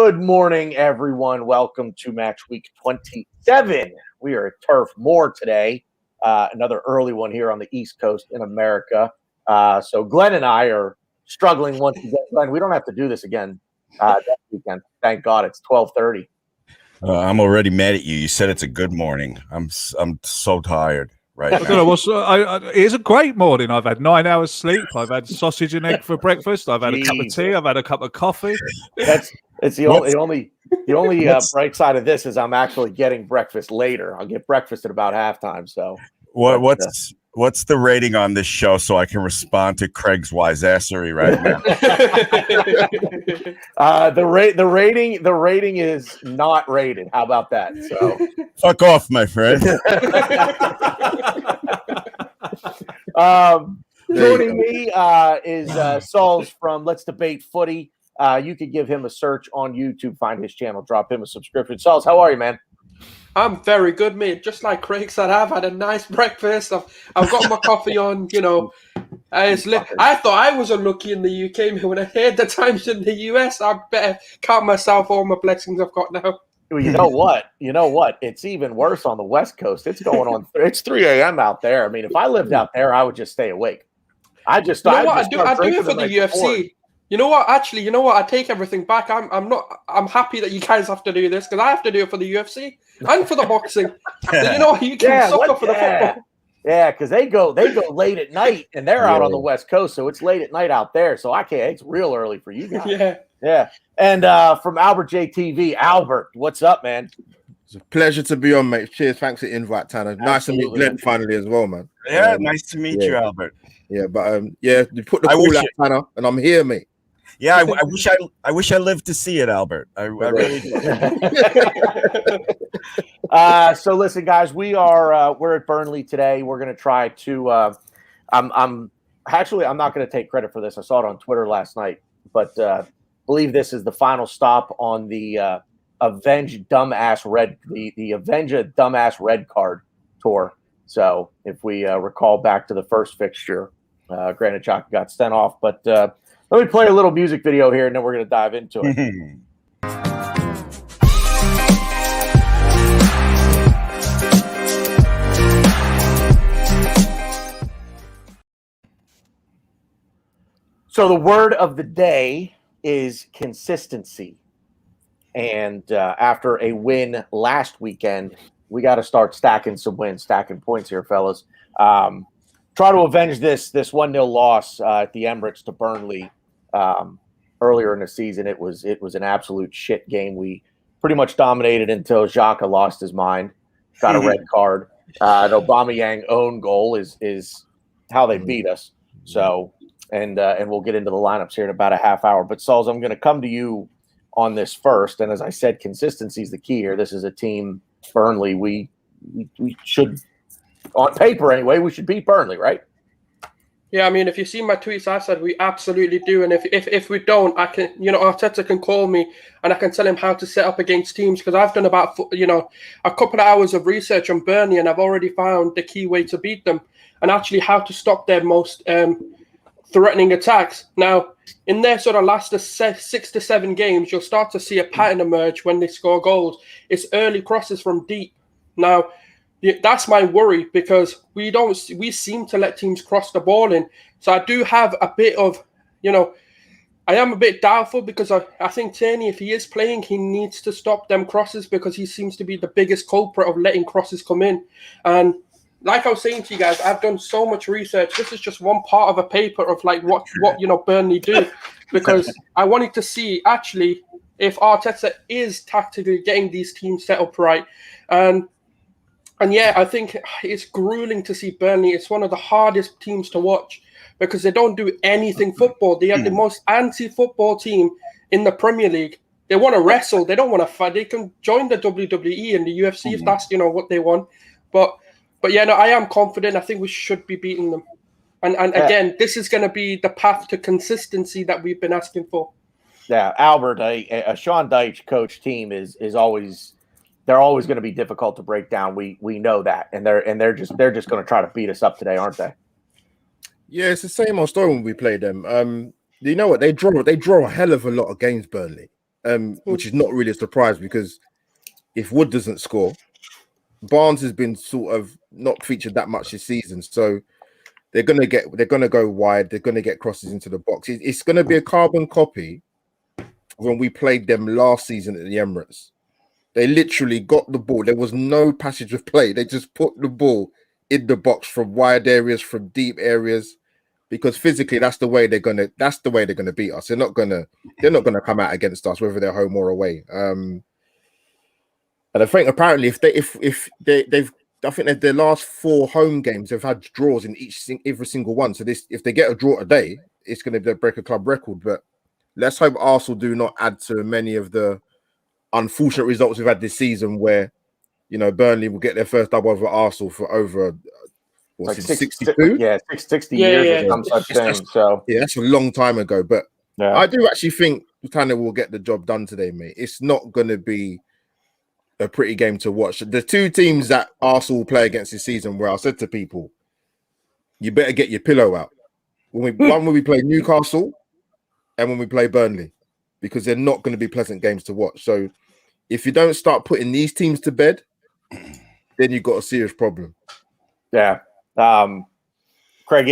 Good morning, everyone. Welcome to Match Week 27. We are at Turf Moor today. Another early one here on the East Coast in America. So Glenn and I are struggling once again. Glenn, we don't have to do this again next weekend. Thank God it's 12:30. I'm already mad at you. You said it's a good morning. I'm so tired right now. I don't know what's. It's a great morning. I've had 9 hours sleep. I've had sausage and egg for breakfast. I've had a cup of tea. I've had a cup of coffee. It's the only bright side of this is I'm actually getting breakfast later. I'll get breakfast at about halftime. So what's the rating on this show so I can respond to Craig's wiseassery right now? The rating is not rated. How about that? So fuck off, my friend. Joining me is SULZ from Let's Debate Footy. You could give him a search on YouTube, find his channel, drop him a subscription. SULZ, how are you, man? I'm very good, mate. Just like Craig said, I've had a nice breakfast. I've got my coffee on, I thought I was unlucky in the UK. When I heard the times in the US, I better count myself all my blessings I've got now. Well, you know what? It's even worse on the West Coast. It's going on. It's 3 a.m. out there. I mean, if I lived out there, I would just stay awake. I do it for the UFC. You know what? Actually, I take everything back. I'm happy that you guys have to do this because I have to do it for the UFC and for the boxing. So, you can suffer for the football. Yeah, because they go late at night and they're out on the West Coast, so it's late at night out there. So I can't. It's real early for you guys. Yeah. And from Albert JTV, Albert, what's up, man? It's a pleasure to be on, mate. Cheers. Thanks for the invite, Tanner. Nice to meet Glenn finally as well, man. Yeah, nice to meet you, Albert. Yeah, but you put the call out, Tanner, and I'm here, mate. Yeah, I wish I lived to see it, Albert. I really do. So listen, guys, we're at Burnley today. We're gonna try to. I'm not gonna take credit for this. I saw it on Twitter last night, but believe this is the final stop on the Avenge a Dumbass Red Card tour. So if we recall back to the first fixture, Granite Xhaka got sent off, but. Let me play a little music video here, and then we're going to dive into it. So the word of the day is consistency. And after a win last weekend, we got to start stacking some wins, stacking points here, fellas. Try to avenge this 1-0 loss at the Emirates to Burnley. Earlier in the season, it was an absolute shit game. We pretty much dominated until Xhaka lost his mind, got a red card. An Aubameyang own goal is how they beat us. So, and we'll get into the lineups here in about a half hour. But SULZ, I'm going to come to you on this first. And as I said, consistency is the key here. This is a team, Burnley. We should, on paper anyway, we should beat Burnley, right? Yeah, I mean, if you see my tweets, I said we absolutely do. And if we don't, I can, Arteta can call me and I can tell him how to set up against teams because I've done about, a couple of hours of research on Burnley and I've already found the key way to beat them and actually how to stop their most threatening attacks. Now, in their sort of last 6 to 7 games, you'll start to see a pattern emerge when they score goals. It's early crosses from deep. Now, that's my worry because we seem to let teams cross the ball in. So I do have a bit of, I am a bit doubtful because I think Tierney, if he is playing, he needs to stop them crosses because he seems to be the biggest culprit of letting crosses come in. And like I was saying to you guys, I've done so much research. This is just one part of a paper of like what Burnley do because I wanted to see actually if Arteta is tactically getting these teams set up right. And yeah, I think it's grueling to see Burnley. It's one of the hardest teams to watch because they don't do anything football. They are the most anti-football team in the Premier League. They want to wrestle. They don't want to fight. They can join the WWE and the UFC if that's, what they want. But yeah, no, I am confident. I think we should be beating them. And again, this is going to be the path to consistency that we've been asking for. Yeah, Albert, a Sean Dyche coach team is always – they're always going to be difficult to break down. We know that, and they're just going to try to beat us up today, aren't they? Yeah, it's the same old story when we play them. You know what? They draw a hell of a lot of games, Burnley. which is not really a surprise because if Wood doesn't score, Barnes has been sort of not featured that much this season. So they're gonna go wide. They're gonna get crosses into the box. It's gonna be a carbon copy when we played them last season at the Emirates. They literally got the ball. There was no passage of play. They just put the ball in the box from wide areas, from deep areas, because physically that's the way they're gonna beat us. They're not gonna come out against us, whether they're home or away. And I think apparently if they've I think that their last 4 home games they've had draws in every single one. So if they get a draw today, it's going to break a club record. But let's hope Arsenal do not add to many of the unfortunate results we've had this season, where Burnley will get their first double over Arsenal for over 62. Yeah, 60 years or some such thing. So yeah, that's a long time ago. But I do actually think Tanner will get the job done today, mate. It's not going to be a pretty game to watch. The 2 teams that Arsenal will play against this season, where I said to people, you better get your pillow out. When we play Newcastle and when we play Burnley, because they're not going to be pleasant games to watch. So if you don't start putting these teams to bed, then you've got a serious problem. Yeah. Craig,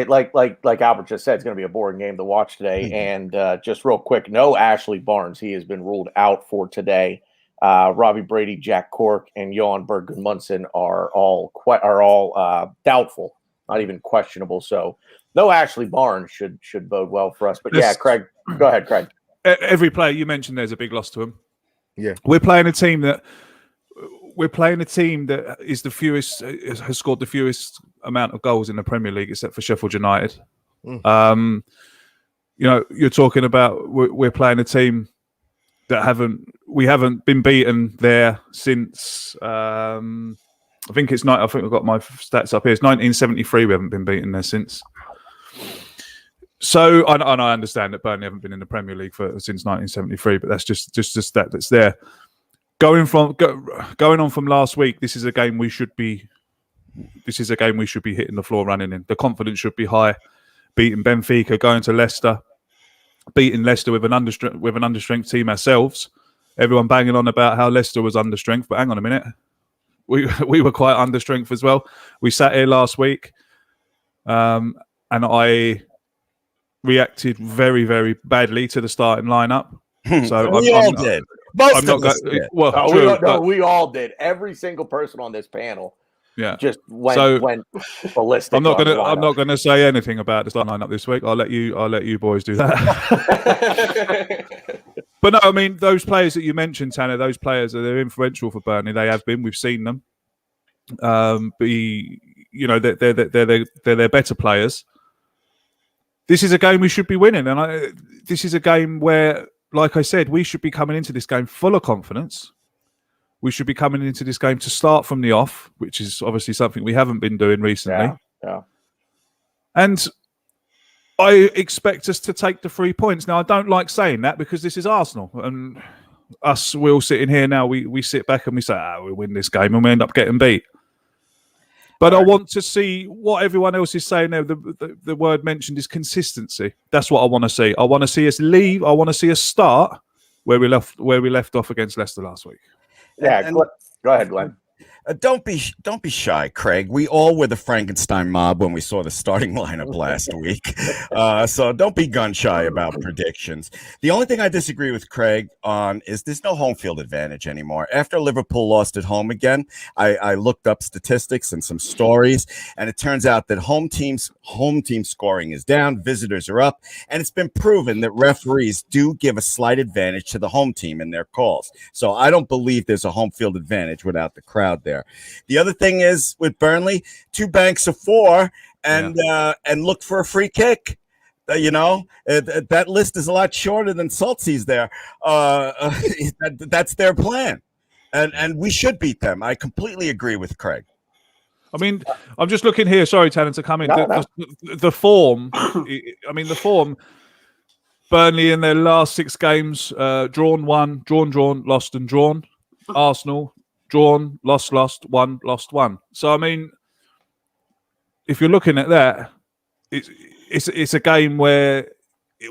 like Albert just said, it's going to be a boring game to watch today. And just real quick, no Ashley Barnes. He has been ruled out for today. Robbie Brady, Jack Cork, and Johan Berg Munson are all doubtful, not even questionable. So no Ashley Barnes should bode well for us. But yeah, Craig, go ahead, Craig. Every player you mentioned, there's a big loss to him. Yeah, we're playing a team that is the fewest, has scored the fewest amount of goals in the Premier League, except for Sheffield United. You're talking about we're playing a team that we haven't been beaten there since I think I've got my stats up here. It's 1973. We haven't been beaten there since. So I understand that Burnley haven't been in the Premier League since 1973, but that's just a stat that's there. Going on from last week, this is a game we should be hitting the floor running in. The confidence should be high. Beating Benfica, going to Leicester, beating Leicester with an understrength team ourselves. Everyone banging on about how Leicester was understrength, but hang on a minute, we were quite understrength as well. We sat here last week, and I reacted very, very badly to the starting lineup. So we all did. Most of us did. Well, we all did. Every single person on this panel. Yeah, just went ballistic. I'm not gonna say anything about the starting lineup this week. I'll let you boys do that. But no, I mean those players that you mentioned, Tanner. Those players they're influential for Burnley. They have been. We've seen them. They're better players. This is a game we should be winning, and this is a game where, like I said, we should be coming into this game full of confidence. We should be coming into this game to start from the off, which is obviously something we haven't been doing recently. Yeah. And I expect us to take the 3 points. Now, I don't like saying that because this is Arsenal. And we're all sitting here now, we sit back and we say, we'll win this game, and we end up getting beat. But I want to see what everyone else is saying there. The word mentioned is consistency. That's what I want to see. I want to see us leave. I want to see us start where we left off against Leicester last week. Yeah, go ahead, Glenn. Don't be shy, Craig. We all were the Frankenstein mob when we saw the starting lineup last week. So don't be gun shy about predictions. The only thing I disagree with Craig on is there's no home field advantage anymore. After Liverpool lost at home again, I looked up statistics and some stories, and it turns out that home team scoring is down, visitors are up, and it's been proven that referees do give a slight advantage to the home team in their calls. So I don't believe there's a home field advantage without the crowd there. The other thing is with Burnley, 2 banks of 4 and look for a free kick. That list is a lot shorter than SULZ's there. That's their plan. And we should beat them. I completely agree with Craig. I mean, I'm just looking here. Sorry, Tanner, to come in. The form, the form, Burnley in their last 6 games, drawn 1, drawn, lost and drawn. Arsenal, drawn, lost, won, lost, won. So, I mean, if you're looking at that, it's a game where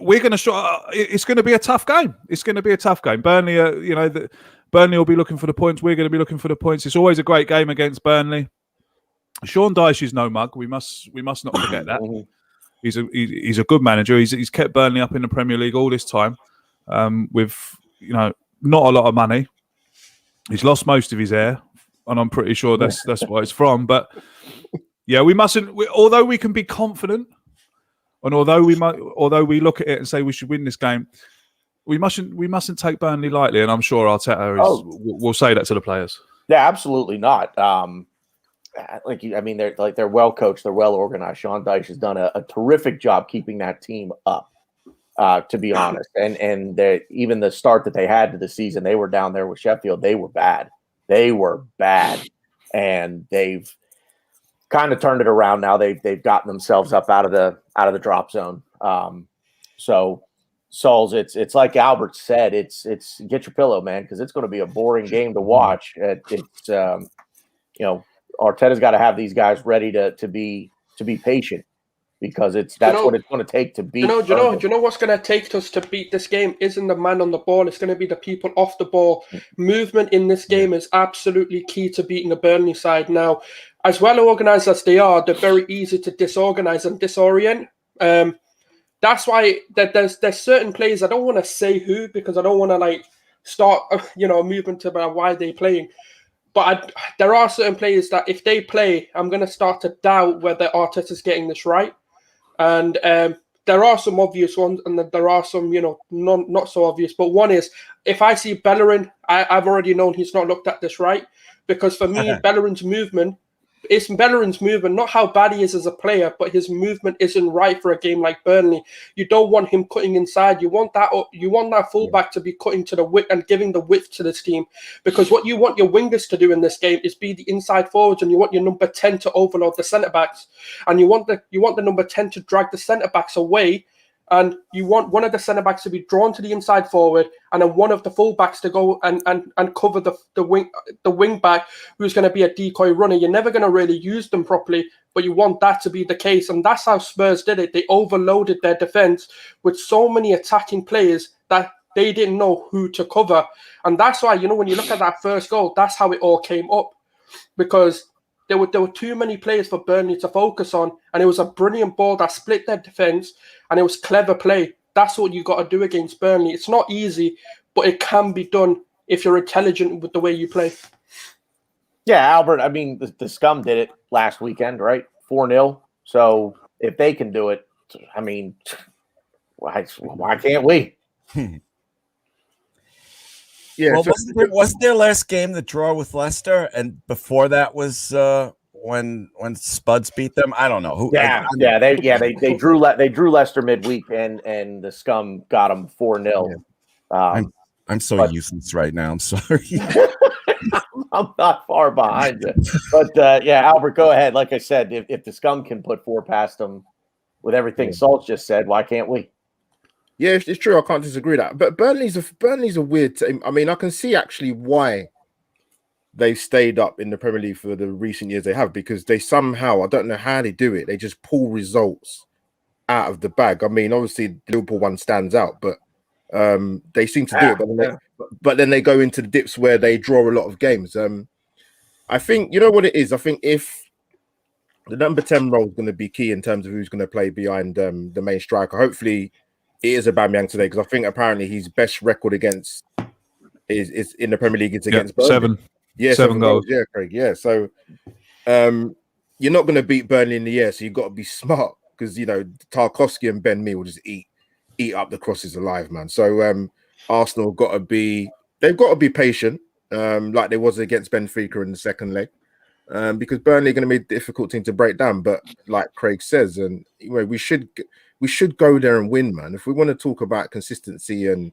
we're going to it's going to be a tough game. It's going to be a tough game. Burnley, Burnley will be looking for the points. We're going to be looking for the points. It's always a great game against Burnley. Sean Dyche is no mug. We must not forget that. He's a good manager. He's kept Burnley up in the Premier League all this time, with not a lot of money. He's lost most of his hair, and I'm pretty sure that's where it's from. But yeah, we mustn't. Although we can be confident, and although we look at it and say we should win this game, we mustn't take Burnley lightly. And I'm sure Arteta will say that to the players. Yeah, absolutely not. They're well coached, they're well organized. Sean Dyche has done a terrific job keeping that team up, to be honest. And even the start that they had to the season, they were down there with Sheffield. They were bad. And they've kind of turned it around now. They've gotten themselves up out of the drop zone. So SULZ, it's like Albert said, it's get your pillow, man, because it's going to be a boring game to watch. Arteta's got to have these guys ready to be patient, because that's what it's going to take to beat. Do you know what's going to take us to beat this game? Isn't the man on the ball? It's going to be the people off the ball. Movement in this game is absolutely key to beating the Burnley side. Now, as well organized as they are, they're very easy to disorganize and disorient. That's why there's certain players. I don't want to say who, because I don't want to start movement about why they're playing. But there are certain players that if they play, I'm going to start to doubt whether Arteta's getting this right. And there are some obvious ones, and there are some, not so obvious. But one is, if I see Bellerin, I've already known he's not looked at this right. Because for me, Bellerin's movement, not how bad he is as a player, but his movement isn't right for a game like Burnley. You don't want him cutting inside. You want that fullback to be cutting to the width and giving the width to this team. Because what you want your wingers to do in this game is be the inside forwards, and you want your number 10 to overload the centre backs, and you want the number 10 to drag the centre backs away. And you want one of the centre backs to be drawn to the inside forward, and then one of the full backs to go and cover the wing back, who's going to be a decoy runner. You're never going to really use them properly, but you want that to be the case. And that's how Spurs did it. They overloaded their defence with so many attacking players that they didn't know who to cover. And that's why, when you look at that first goal, that's how it all came up, because there were too many players for Burnley to focus on, and it was a brilliant ball that split their defence, and it was clever play. That's what you got to do against Burnley. It's not easy, but it can be done if you're intelligent with the way you play. Yeah, Albert, the Scum did it last weekend, right? 4-0. So if they can do it, why can't we? Yeah, well, wasn't their last game the draw with Leicester, and before that was when Spuds beat them? I don't know who. They drew Leicester midweek, and the Scum got them 4-0. I'm so useless right now. I'm sorry. I'm not far behind you, but Albert, go ahead. Like I said, if the Scum can put 4 past them with everything SULZ just said, why can't we? Yeah, it's true. I can't disagree with that. But Burnley's a weird team. I can see actually why they've stayed up in the Premier League for the recent years they have, because they somehow, I don't know how they do it, they just pull results out of the bag. Obviously the Liverpool one stands out, but they seem to do it. But then they go into the dips where they draw a lot of games. I think, you know what it is? I think if the number 10 role is going to be key in terms of who's going to play behind the main striker, hopefully it is Aubameyang today, because I think apparently his best record against is in the Premier League is against Burnley. 7. Yeah, 7 goals. Yeah, Craig. Yeah, so you're not going to beat Burnley in the air, so you've got to be smart, because Tarkowski and Ben Mee will just eat up the crosses alive, man. So Arsenal got to be patient, like they was against Benfica in the second leg, because Burnley are going to be a difficult team to break down. But like Craig says, and we should go there and win, man. If we want to talk about consistency and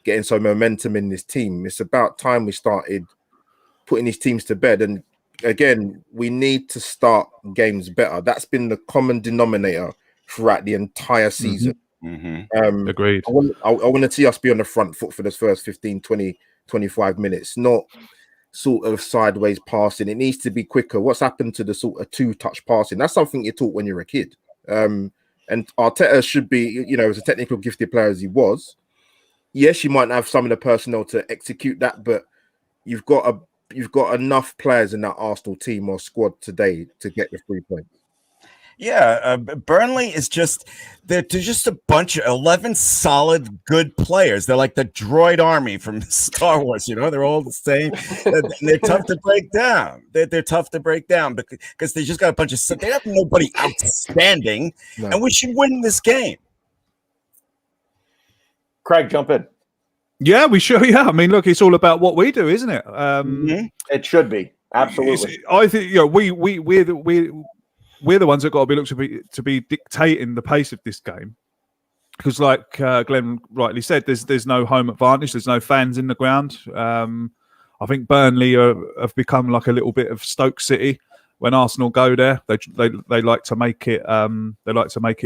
getting some momentum in this team, it's about time we started putting these teams to bed. And again, we need to start games better. That's been the common denominator throughout the entire season. Mm-hmm. Agreed. I want to see us be on the front foot for the first 15, 20, 25 minutes, not sort of sideways passing. It needs to be quicker. What's happened to the sort of 2-touch passing? That's something you're taught when you're a kid. And Arteta should be, as a technical gifted player as he was, yes, you might not have some of the personnel to execute that, but you've got enough players in that Arsenal team or squad today to get the 3 points. Yeah, Burnley is they're just a bunch of 11 solid, good players. They're like the droid army from Star Wars, they're all the same. They're tough to break down. They're tough to break down because they just got a bunch of, they have nobody outstanding, and we should win this game. Craig, jump in. Yeah, we should. Yeah, I mean, look, it's all about what we do, isn't it? It should be. Absolutely. I think we're the ones that got to be looked to be dictating the pace of this game, because, like Glenn rightly said, there's no home advantage. There's no fans in the ground. I think Burnley have become like a little bit of Stoke City. When Arsenal go there, they like to make it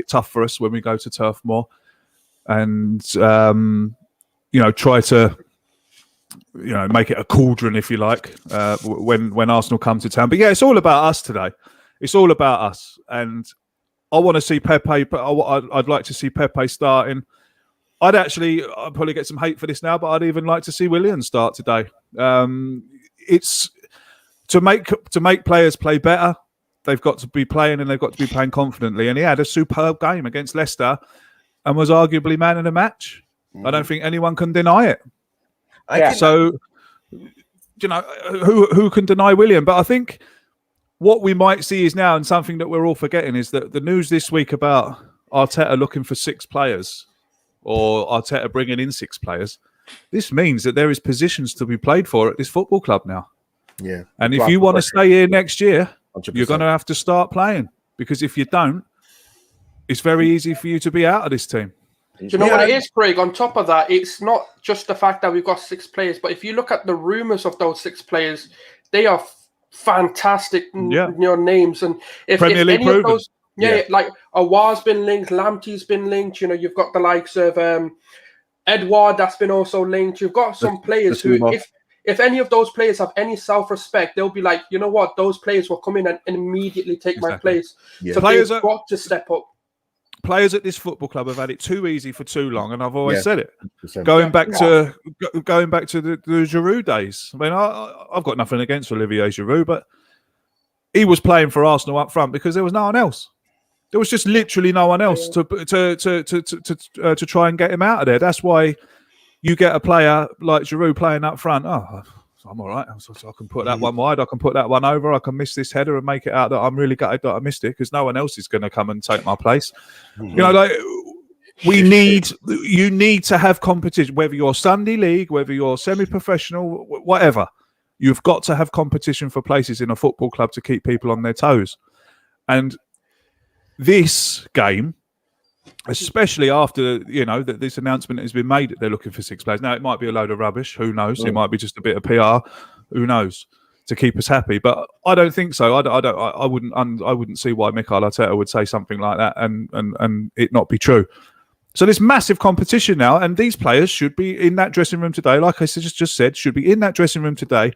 tough for us when we go to Turf Moor, and try to make it a cauldron, if you like, when Arsenal come to town. But yeah, it's all about us today. It's all about us, and I want to see Pepe. I'd like to see Pepe starting. I'd probably get some hate for this now, but I'd even like to see Willian start today. It's to make players play better. They've got to be playing, and they've got to be playing confidently. And he had a superb game against Leicester, and was arguably man of the match. I don't think anyone can deny it. So, who can deny Willian? But I think what we might see is now, and something that we're all forgetting, is that the news this week about Arteta looking for 6 players, or Arteta bringing in 6 players. This means that there is positions to be played for at this football club now. Yeah. And if you want to stay here next year, 100%. You're going to have to start playing, because if you don't, it's very easy for you to be out of this team. Do you know what it is, Craig? On top of that, it's not just the fact that we've got 6 players, but if you look at the rumours of those 6 players, they are fantastic names. And if any of those, like Awar's been linked, Lamptey's been linked, you've got the likes of Edouard that's been also linked. You've got some players who, if any of those players have any self-respect, they'll be like, you know what, those players will come in and immediately take my place. Yeah. So players have got to step up. Players at this football club have had it too easy for too long, and I've always said it. Going back to the Giroud days. I mean, I've got nothing against Olivier Giroud, but he was playing for Arsenal up front because there was no one else. There was just literally no one else to try and get him out of there. That's why you get a player like Giroud playing up front. Oh, I'm all right. So I can put that one wide. I can put that one over. I can miss this header and make it out that I'm really gutted that I missed it, because no one else is going to come and take my place. You need to have competition, whether you're Sunday League, whether you're semi-professional, whatever. You've got to have competition for places in a football club to keep people on their toes. And this game, especially after that this announcement has been made that they're looking for 6 players. Now it might be a load of rubbish. Who knows? It might be just a bit of PR. Who knows? To keep us happy, but I don't think so. I wouldn't see why Mikel Arteta would say something like that and it not be true. So there's massive competition now, and these players should be in that dressing room today. Like I just said, should be in that dressing room today,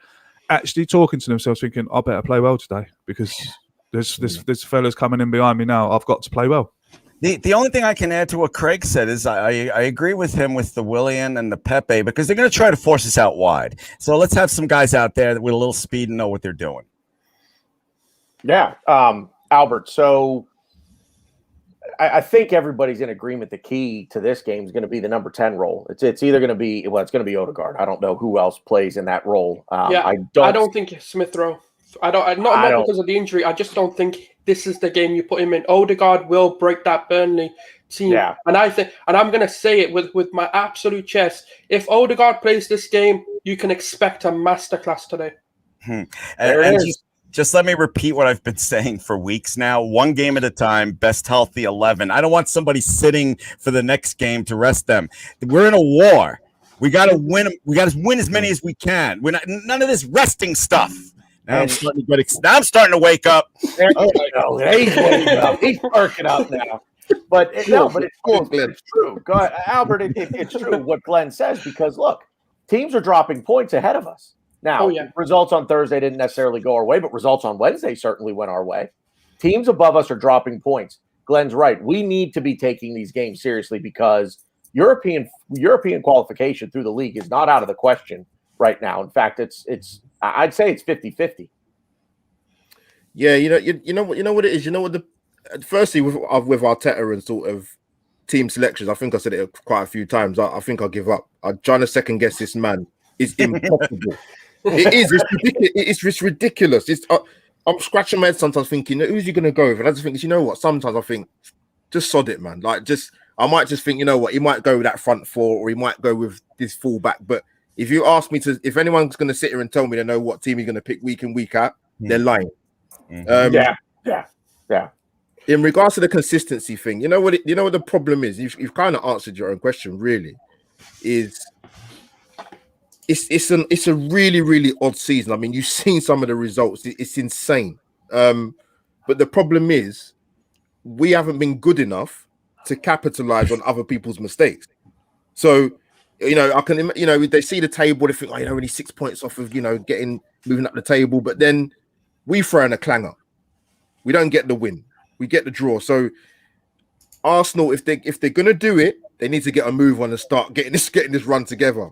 actually talking to themselves, thinking, "I better play well today because there's fellas coming in behind me now. I've got to play well." The only thing I can add to what Craig said is I agree with him with the Willian and the Pepe, because they're going to try to force us out wide. So let's have some guys out there with a little speed and know what they're doing. Yeah, Albert. So I think everybody's in agreement. The key to this game is going to be the number 10 role. It's either going to be it's going to be Odegaard. I don't know who else plays in that role. I don't think Smith Rowe. Not because of the injury. I just don't think this is the game you put him in. Odegaard will break that Burnley team. Yeah. And I'm going to say it with my absolute chest. If Odegaard plays this game, you can expect a masterclass today. And just let me repeat what I've been saying for weeks now. 1 game at a time, best healthy 11. I don't want somebody sitting for the next game to rest them. We're in a war. We got to win. We got to win as many as we can. We're not none of this resting stuff. Now I'm starting to wake up. He's waking up. He's perking up now. But it's true. Go ahead, Albert. It's true what Glenn says, because look, teams are dropping points ahead of us. Now, results on Thursday didn't necessarily go our way, but results on Wednesday certainly went our way. Teams above us are dropping points. Glenn's right. We need to be taking these games seriously because European qualification through the league is not out of the question right now. In fact, I'd say it's 50-50. Yeah, you know what it is. You know what firstly with Arteta and sort of team selections, I think I said it quite a few times. I think I'll give up. I'm trying to second guess this man. It's impossible. It is. It's ridiculous. I'm scratching my head sometimes thinking, who's he going to go with? And I just think, you know what? Sometimes I think, just sod it, man. Like, I might just think, you know what? He might go with that front four, or he might go with this fullback. But if you ask me if anyone's going to sit here and tell me they know what team he's going to pick week in, week out, they're lying. Yeah. In regards to the consistency thing, you know what the problem is? You've kind of answered your own question. Really, is it's a really, really odd season. I mean, you've seen some of the results. It's insane. But the problem is we haven't been good enough to capitalize on other people's mistakes. So, they see the table, they think, only 6 points off of, moving up the table. But then we throw in a clanger. We don't get the win. We get the draw. So Arsenal, if they're gonna do it, they need to get a move on and start getting this run together.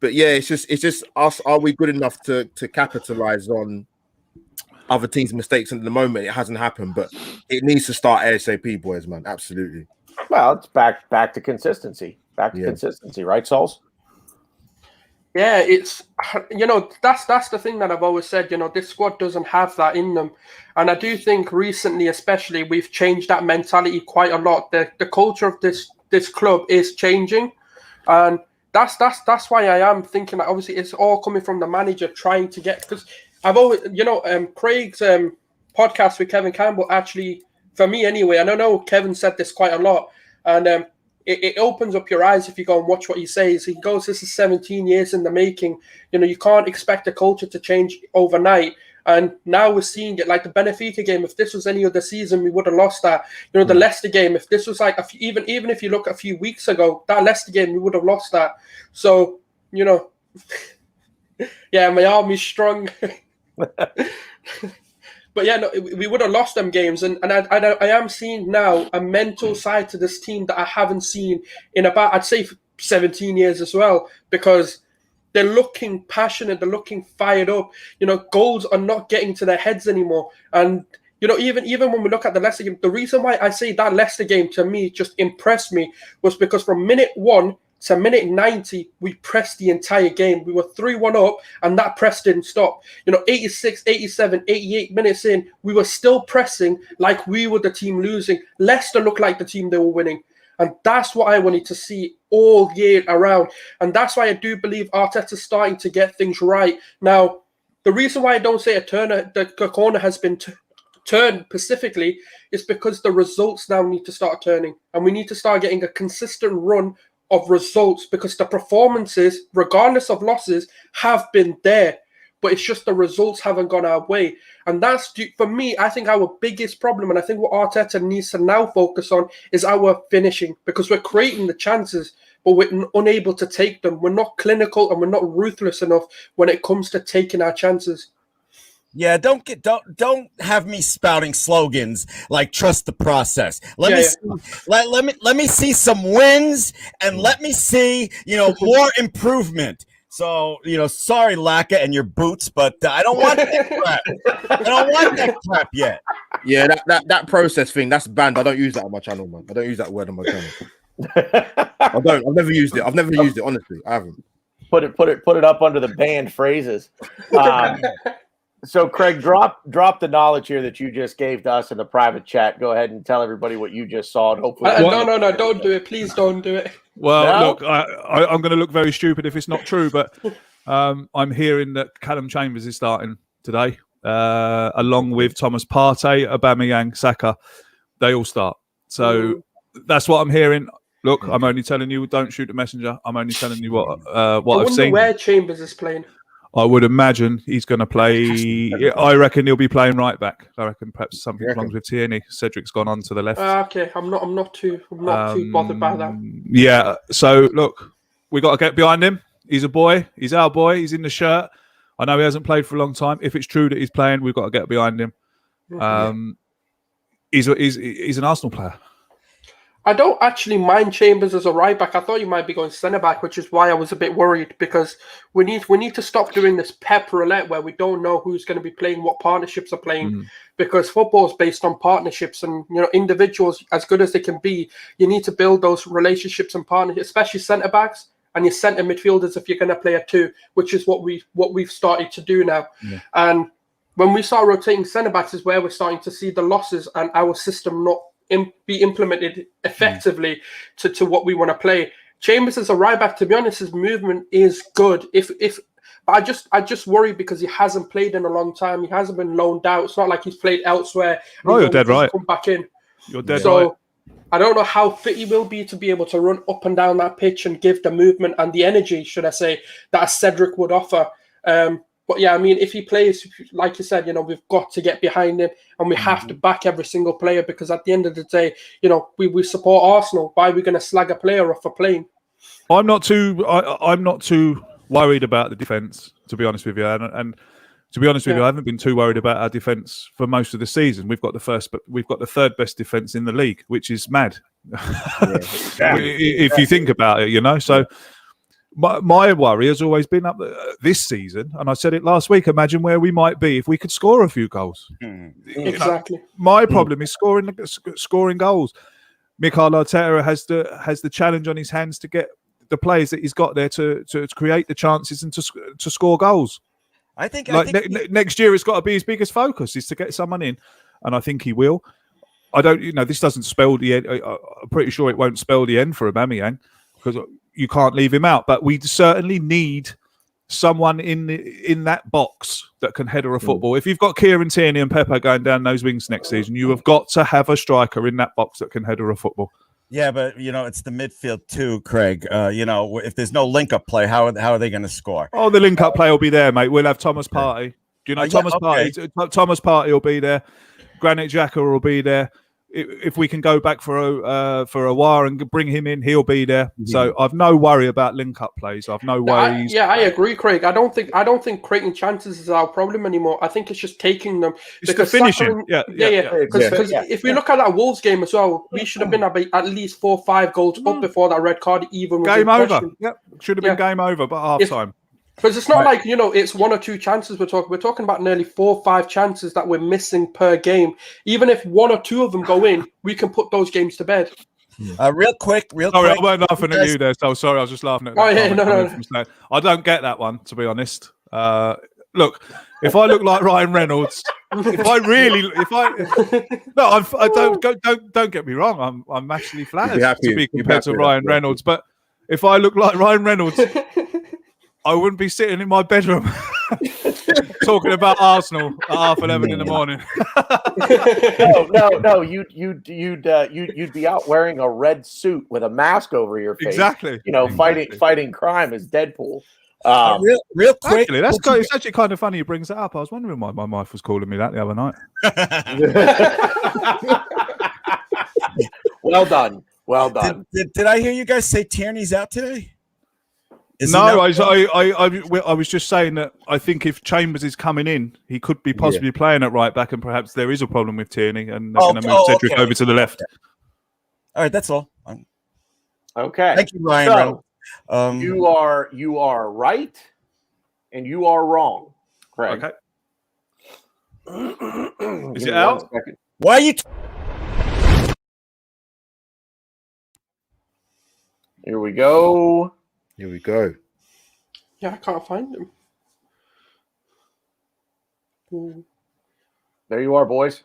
But yeah, it's just us. Are we good enough to capitalize on other teams' mistakes? And at the moment, it hasn't happened, but it needs to start ASAP, boys, man. Absolutely. Well, it's back to consistency. Consistency, right, SULZ? Yeah, it's that's the thing that I've always said. This squad doesn't have that in them, and I do think recently, especially, we've changed that mentality quite a lot. The culture of this club is changing, and that's why I am thinking that obviously it's all coming from the manager trying to get, because I've always Craig's podcast with Kevin Campbell, actually, for me anyway, and I know Kevin said this quite a lot, and it opens up your eyes if you go and watch what he says. He goes, this is 17 years in the making. You can't expect a culture to change overnight. And now we're seeing it, like the Benfica game. If this was any other season, we would have lost that. The Leicester game, if this was like even if you look a few weeks ago, that Leicester game, we would have lost that. So, yeah, my army's strong. But yeah, no, we would have lost them games, and I am seeing now a mental side to this team that I haven't seen in about, I'd say, 17 years as well, because they're looking passionate, they're looking fired up. Goals are not getting to their heads anymore, and even when we look at the Leicester game, the reason why I say that Leicester game to me just impressed me was because from minute 1 to minute 90, we pressed the entire game. We were 3-1 up, and that press didn't stop. 86, 87, 88 minutes in, we were still pressing like we were the team losing. Leicester looked like the team they were winning. And that's what I wanted to see all year around. And that's why I do believe Arteta's starting to get things right. Now, the reason why I don't say the corner has been turned specifically is because the results now need to start turning. And we need to start getting a consistent run of results, because the performances, regardless of losses, have been there, but it's just the results haven't gone our way. And that's, for me, I think our biggest problem, and I think what Arteta needs to now focus on is our finishing, because we're creating the chances, but we're unable to take them. We're not clinical and we're not ruthless enough when it comes to taking our chances. Yeah, don't have me spouting slogans like trust the process. Let me see some wins, and let me see, more improvement. So, sorry, Laka and your boots, but I don't want that crap. I don't want that crap yet. Yeah, that process thing, that's banned. I don't use that on my channel, man. I don't use that word on my channel. I've never used it. Honestly. I haven't. Put it up under the banned phrases. So, Craig, drop the knowledge here that you just gave to us in the private chat. Go ahead and tell everybody what you just saw. And hopefully, no, don't do it. Please don't do it. Well, No? look, I'm going to look very stupid if it's not true, but I'm hearing that Callum Chambers is starting today, along with Thomas Partey, Aubameyang, Saka. They all start. So that's what I'm hearing. Look, I'm only telling you, don't shoot the messenger. I'm only telling you what I've seen. Where Chambers is playing. I would imagine he's going to play. I reckon he'll be playing right back. I reckon perhaps something wrong with Tierney. Cedric's gone on to the left. Okay, I'm not too bothered by that. Yeah. So look, we got to get behind him. He's a boy. He's our boy. He's in the shirt. I know he hasn't played for a long time. If it's true that he's playing, we've got to get behind him. he's an Arsenal player. I don't actually mind Chambers as a right back. I thought you might be going centre back, which is why I was a bit worried, because we need to stop doing this pep roulette where we don't know who's going to be playing, what partnerships are playing, because football is based on partnerships, and individuals, as good as they can be, you need to build those relationships and partnerships, especially centre backs and your centre midfielders if you're going to play a two, which is what we've started to do now. And when we start rotating centre backs is where we're starting to see the losses and our system not be implemented effectively to what we want to play. Chambers as a right back, to be honest, his movement is good. But I just worry because he hasn't played in a long time. He hasn't been loaned out. It's not like he's played elsewhere. Oh, you're dead right. Come back in. You're dead so, right. I don't know how fit he will be to be able to run up and down that pitch and give the movement and the energy, should I say, that a Cedric would offer. But yeah, I mean, if he plays, like you said, we've got to get behind him and we have to back every single player, because at the end of the day, we support Arsenal. Why are we going to slag a player off for playing? I'm not too worried about the defence, to be honest with you. And to be honest with you, I haven't been too worried about our defence for most of the season. We've got the third best defence in the league, which is mad. If you think about it, So my worry has always been up this season, and I said it last week. Imagine where we might be if we could score a few goals. Exactly. My problem is scoring goals. Mikel Arteta has the challenge on his hands to get the players that he's got there to create the chances and to score goals. I think next year it's got to be his biggest focus is to get someone in, and I think he will. I don't, this doesn't spell the end. I'm pretty sure it won't spell the end for Aubameyang, because you can't leave him out. But we certainly need someone in that box that can header a football. If you've got Kieran Tierney and Pepe going down those wings next season, you have got to have a striker in that box that can header a football. Yeah, but it's the midfield too, Craig. If there's no link-up play, how are they going to score? Oh, the link-up play will be there, mate. We'll have Thomas Partey. Do you know Thomas Partey? Thomas Partey will be there. Granit Xhaka will be there. If we can go back for a while and bring him in, he'll be there. So I've no worry about link-up plays. I've no worries. I agree, Craig. I don't think creating chances is our problem anymore. I think it's just taking them. It's the finishing. Because if we look at that Wolves game as well, we should have been at least 4 or 5 goals up before that red card even was game over. Yep, should have been game over, but half time. Because it's not like, it's 1 or 2 chances we're talking. We're talking about nearly 4 or 5 chances that we're missing per game. Even if 1 or 2 of them go in, we can put those games to bed. Real quick. Sorry, I weren't laughing at you there. So sorry, I was just laughing at that. Oh, yeah, no. I don't get that one, to be honest. Look, if I look like Ryan Reynolds, don't get me wrong. I'm actually flattered to be compared to Ryan Reynolds. But if I look like Ryan Reynolds, I wouldn't be sitting in my bedroom talking about Arsenal at 11:30 in the morning. No. You'd be out wearing a red suit with a mask over your face. Exactly. Fighting crime as Deadpool. Real quick. Actually, it's actually kind of funny he brings that up. I was wondering why my wife was calling me that the other night. Well done. Did I hear you guys say Tierney's out today? No, I was just saying that I think if Chambers is coming in, he could be possibly playing at right back, and perhaps there is a problem with Tierney, and they're going to move Cedric over to the left. All right, that's all. Okay. Thank you, Ryan. You are right, and you are wrong, Craig. Okay. Is it out? Why are you? Here we go. Yeah, I can't find him. There you are, boys.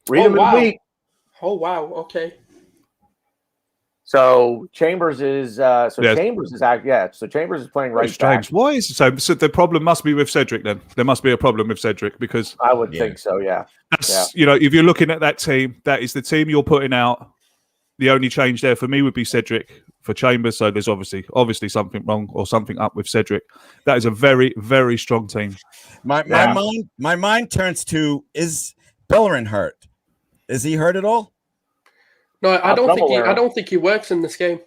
Read them in the week. Oh wow. Okay. So Chambers is Chambers is playing right back. Why is so the problem must be with Cedric then? There must be a problem with Cedric because I would think so. Yeah. That's if you're looking at that team, that is the team you're putting out. The only change there for me would be Cedric for Chambers. So there's obviously something wrong or something up with Cedric. That is a very, very strong team. My mind turns to, is Bellerin hurt? Is he hurt at all? No, I don't think he works in this game.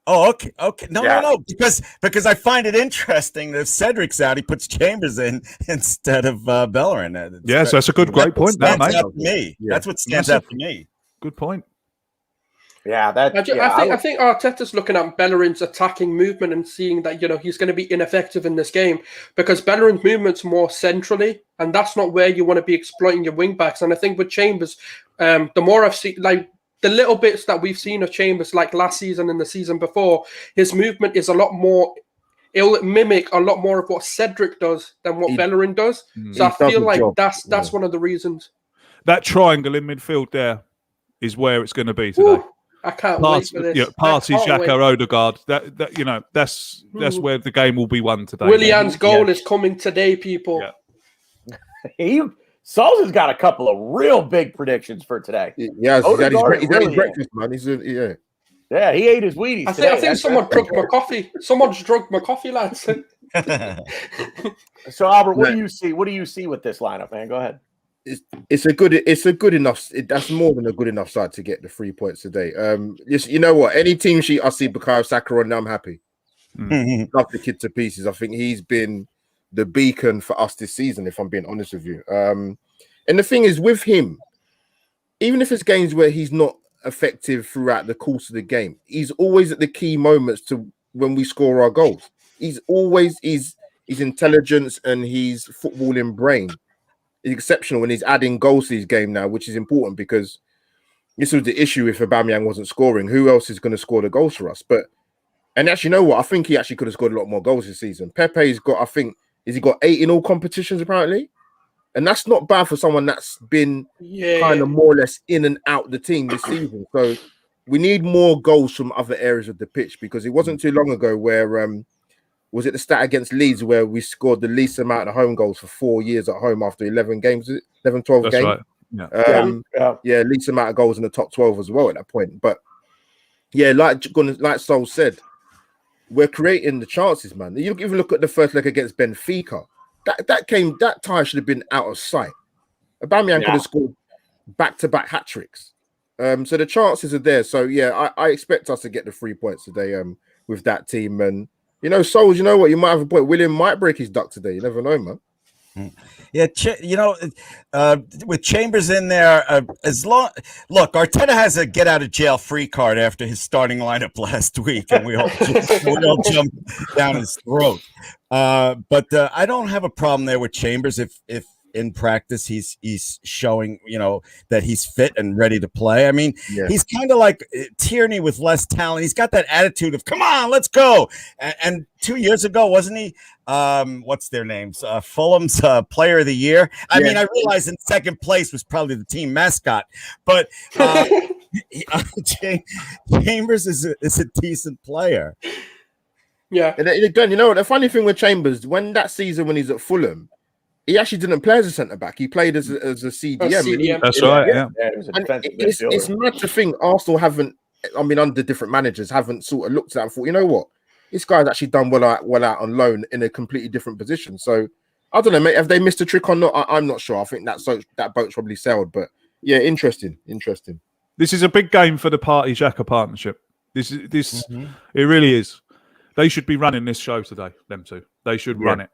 Oh, okay, okay. No, Yeah. no. Because I find it interesting that if Cedric's out, he puts Chambers in instead of Bellerin. Yeah, so that's a great point there, mate. Out to me. Yeah. That's what stands out to me. Good point. Yeah, I think Arteta's looking at Bellerin's attacking movement and seeing that he's going to be ineffective in this game because Bellerin's movement's more centrally, and that's not where you want to be exploiting your wing backs. And I think with Chambers, the more I've seen, like the little bits that we've seen of Chambers, like last season and the season before, his movement is a lot more. It'll mimic a lot more of what Cedric does than what Bellerin does. So I feel like that's one of the reasons. That triangle in midfield there is where it's going to be today. Ooh. I can't wait for this. Partey, Xhaka, Odegaard. That's where the game will be won today. Willian's goal is coming today, people. Yeah. SULZ has got a couple of real big predictions for today. Yeah, he's had his breakfast, man. Yeah, he ate his Wheaties. I think someone drugged my coffee. Someone's drugged my coffee, lads. So, Albert, what do you see? What do you see with this lineup, man? Go ahead. It's a good enough. That's more than a good enough side to get the 3 points today. You know what? Any team sheet I see Bukayo Saka on, I'm happy. Love the kid to pieces. I think he's been the beacon for us this season, if I'm being honest with you. And the thing is, with him, even if it's games where he's not effective throughout the course of the game, he's always at the key moments to when we score our goals. He's always his intelligence and his footballing brain is exceptional when he's adding goals to his game now, which is important because this was the issue if Aubameyang wasn't scoring. Who else is going to score the goals for us? And actually, you know what? I think he actually could have scored a lot more goals this season. Pepe's got, I think, he got 8 in all competitions apparently, and that's not bad for someone that's been kind of more or less in and out the team this season. So we need more goals from other areas of the pitch because it wasn't too long ago where was it the stat against Leeds where we scored the least amount of home goals for 4 years at home after 11 games, 12 That's games. Right. Yeah. Least amount of goals in the top 12 as well at that point. But yeah, like SULZ said, we're creating the chances, man. You even look at the first leg against Benfica. That tie should have been out of sight. Aubameyang could have scored back-to-back hat tricks. So the chances are there. So yeah, I expect us to get the 3 points today with that team. And SULZ, you know what? You might have a point. William might break his duck today. You never know, man. Yeah, with Chambers in there, look, Arteta has a get out of jail free card after his starting lineup last week, and we all jumped down his throat. But I don't have a problem there with Chambers if in practice he's showing that he's fit and ready to play. I mean, he's kind of like Tierney with less talent. He's got that attitude of come on, let's go. And 2 years ago, wasn't he? What's their names? Fulham's Player of the Year. I mean, I realize in second place was probably the team mascot, but Chambers is a decent player. Yeah. And again, you know what? The funny thing with Chambers, when he's at Fulham, he actually didn't play as a centre back. He played as a CDM. That's right. Yeah. It's mad to think Arsenal haven't. I mean, under different managers, haven't sort of looked at that and thought, you know what, this guy's actually done well out on loan in a completely different position. So I don't know, mate. Have they missed a trick or not? I'm not sure. I think that boat's probably sailed. But yeah, interesting. This is a big game for the Xhaka partnership. This it really is. They should be running this show today. Them two, they should run it.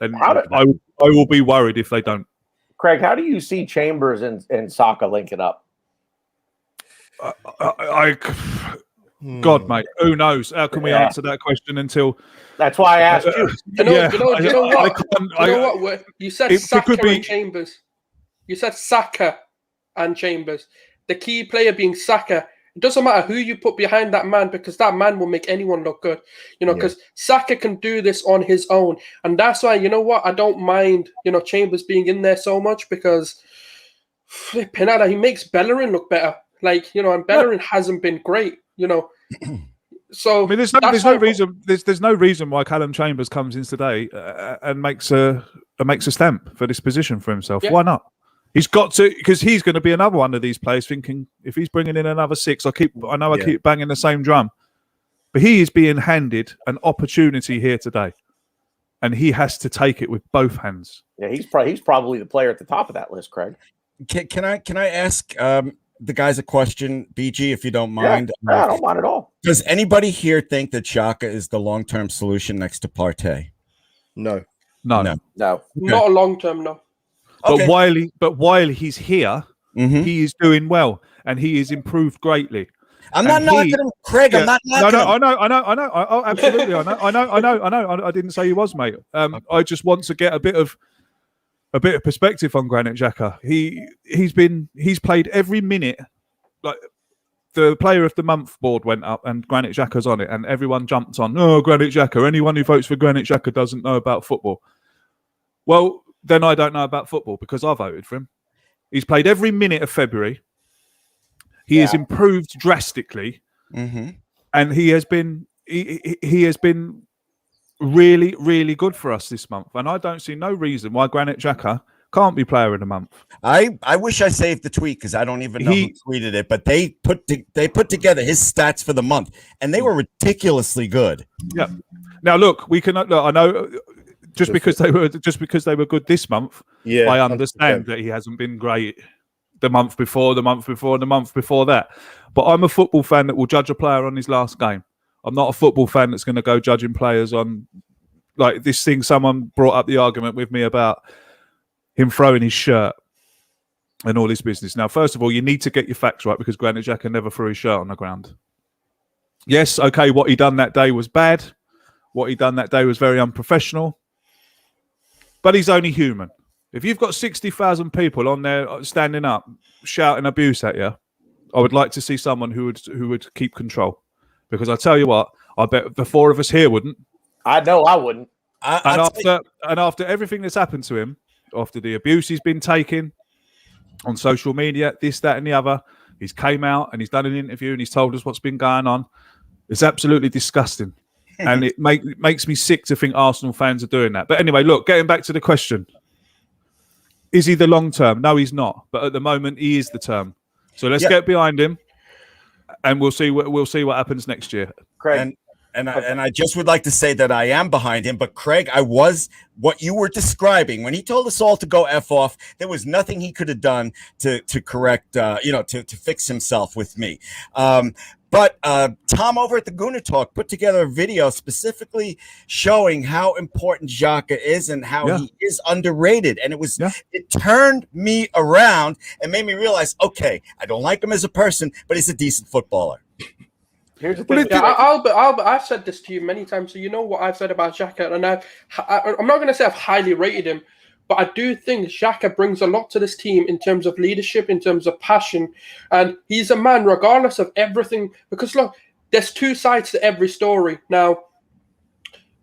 And I will be worried if they don't. Craig, how do you see Chambers and Saka linking up? God, mate, who knows? How can we answer that question until? That's why I asked you. You know what? You said Saka and Chambers. You said Saka and Chambers. The key player being Saka. It doesn't matter who you put behind that man because that man will make anyone look good. Because Saka can do this on his own. And that's why, I don't mind, Chambers being in there so much because flipping out, he makes Bellerin look better. And Bellerin hasn't been great, So I mean, there's no reason why Callum Chambers comes in today and makes a stamp for this position for himself. Yeah. Why not? He's got to, because he's going to be another one of these players thinking if he's bringing in another 6, I keep banging the same drum, but he is being handed an opportunity here today, and he has to take it with both hands. Yeah, he's probably the player at the top of that list, Craig. Can I ask? the guys a question, BG, if you don't mind? Yeah, I don't mind at all. Does anybody here think that Xhaka is the long-term solution next to Partey? No. No. No. Not a long term, no. Okay. But while he's here, he is doing well, and he is improved greatly. I'm not knocking him, Craig. I'm not knocking him. I know. Oh, absolutely, I know. I didn't say he was, mate. I just want to get a bit of perspective on Granit Xhaka. He's played every minute. Like the Player of the Month board went up, and Granit Xhaka's on it, and everyone jumped on. Oh, Granit Xhaka. Anyone who votes for Granit Xhaka doesn't know about football. Well, then I don't know about football because I voted for him. He's played every minute of February. He has improved drastically, and he has been really, really good for us this month. And I don't see no reason why Granit Xhaka can't be Player of the Month. I wish I saved the tweet because I don't even know who tweeted it, but they put together his stats for the month, and they were ridiculously good. Yeah. Now look, we can. Look, I know just because they were good this month. Yeah, I understand 100%. That he hasn't been great the month before that. But I'm a football fan that will judge a player on his last game. I'm not a football fan that's going to go judging players on like this thing. Someone brought up the argument with me about him throwing his shirt and all this business. Now, first of all, you need to get your facts right because Granit Xhaka never threw his shirt on the ground. Yes, okay, what he done that day was bad. What he done that day was very unprofessional. But he's only human. If you've got 60,000 people on there standing up, shouting abuse at you, I would like to see someone who would keep control. Because I tell you what, I bet the four of us here wouldn't. I know I wouldn't. After everything that's happened to him, after the abuse he's been taking on social media, this, that, and the other, he's came out and he's done an interview and he's told us what's been going on. It's absolutely disgusting. And it makes me sick to think Arsenal fans are doing that. But anyway, look, getting back to the question. Is he the long term? No, he's not. But at the moment, he is the term. So let's get behind him, and we'll see what happens next year. Craig. And I just would like to say that I am behind him. But Craig, I was what you were describing when he told us all to go F off. There was nothing he could have done to correct, to fix himself with me. But Tom over at the Gooner Talk put together a video specifically showing how important Xhaka is and how he is underrated. And it turned me around and made me realize, okay, I don't like him as a person, but he's a decent footballer. Here's the thing. Albert, I've said this to you many times, so you know what I've said about Xhaka, and I'm not going to say I've highly rated him, but I do think Xhaka brings a lot to this team in terms of leadership, in terms of passion. And he's a man, regardless of everything, because look, there's two sides to every story. Now,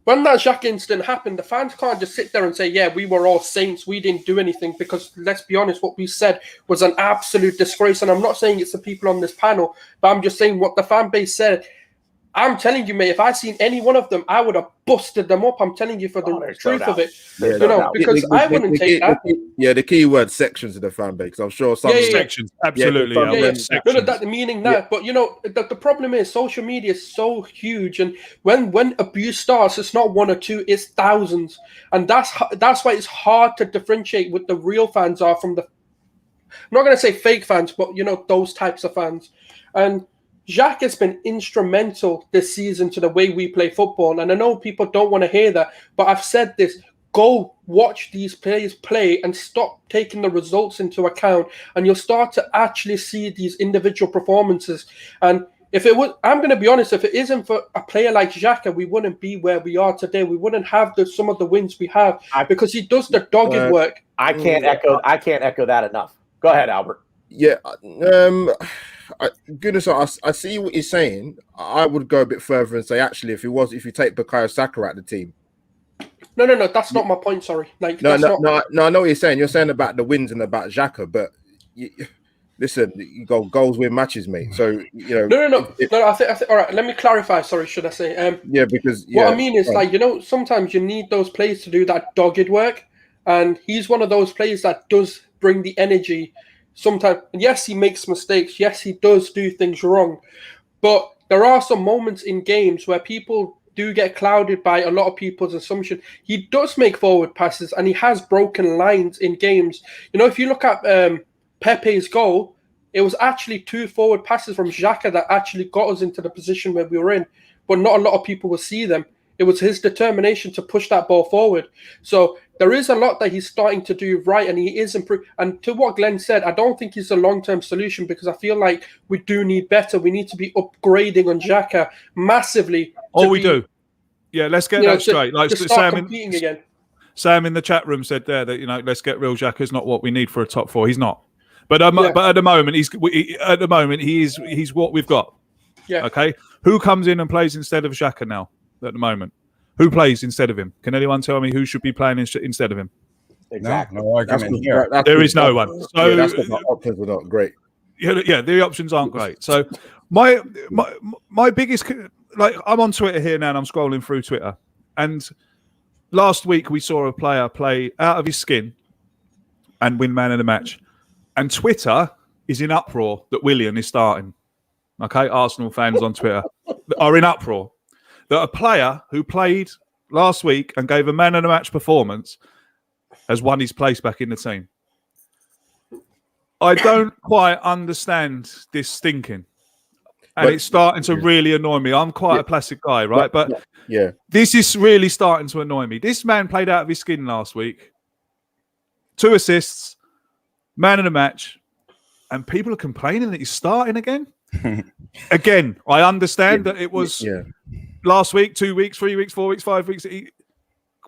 when that Xhaka incident happened, the fans can't just sit there and say, yeah, we were all saints, we didn't do anything, because let's be honest, what we said was an absolute disgrace. And I'm not saying it's the people on this panel, but I'm just saying what the fan base said. I'm telling you, mate, if I'd seen any one of them, I would have busted them up. I'm telling you for the truth of it. Because I wouldn't take that. Yeah, the key word sections of the fan base. I'm sure some sections. Absolutely. That meaning that. But the problem is social media is so huge, and when abuse starts, it's not one or two, it's thousands. And that's why it's hard to differentiate what the real fans are from the, I'm not gonna say fake fans, but those types of fans. And Xhaka has been instrumental this season to the way we play football. And I know people don't want to hear that, but I've said this. Go watch these players play and stop taking the results into account. And you'll start to actually see these individual performances. And if it was, I'm going to be honest, if it isn't for a player like Xhaka, we wouldn't be where we are today. We wouldn't have some of the wins we have because he does the dogged work. I can't echo that enough. Go ahead, Albert. Yeah. Goodness, I see what you're saying. I would go a bit further and say, actually, if you take Bukayo Saka out of the team. No, that's not my point. Sorry. No, I know what you're saying. You're saying about the wins and about Xhaka, but listen, you go goals win matches, mate. So No. I think. All right. Let me clarify. Sorry, should I say? Because what I mean is sometimes you need those players to do that dogged work, and he's one of those players that does bring the energy. Sometimes, yes, he makes mistakes. Yes, he does do things wrong. But there are some moments in games where people do get clouded by a lot of people's assumption. He does make forward passes, and he has broken lines in games. If you look at Pepe's goal, it was actually 2 forward passes from Xhaka that actually got us into the position where we were in, but not a lot of people will see them. It was his determination to push that ball forward. So there is a lot that he's starting to do right, and he is improving. And to what Glenn said, I don't think he's a long-term solution, because I feel like we do need better. We need to be upgrading on Xhaka massively. Oh, we do. Yeah, let's get that straight. Like to start competing again. Sam in the chat room said there that, let's get real. Xhaka's not what we need for a top 4. He's not. But at the moment, he's what we've got. Yeah. Okay. Who comes in and plays instead of Xhaka now? At the moment, who plays instead of him? Can anyone tell me who should be playing instead of him? Exactly. No argument here. There is no one. So that's what my options were not great. Yeah, the options aren't great. So my biggest, like, I'm on Twitter here now and I'm scrolling through Twitter, and last week we saw a player play out of his skin and win man of the match, and Twitter is in uproar that Willian is starting. Okay, Arsenal fans on Twitter are in uproar that a player who played last week and gave a man of the match performance has won his place back in the team. I don't quite understand this thinking, and it's starting to really annoy me. I'm quite a plastic guy, right? But this is really starting to annoy me. This man played out of his skin last week. 2 assists, man of the match, and people are complaining that he's starting again. Again, I understand that it was last week, 2 weeks, 3 weeks, 4 weeks, 5 weeks.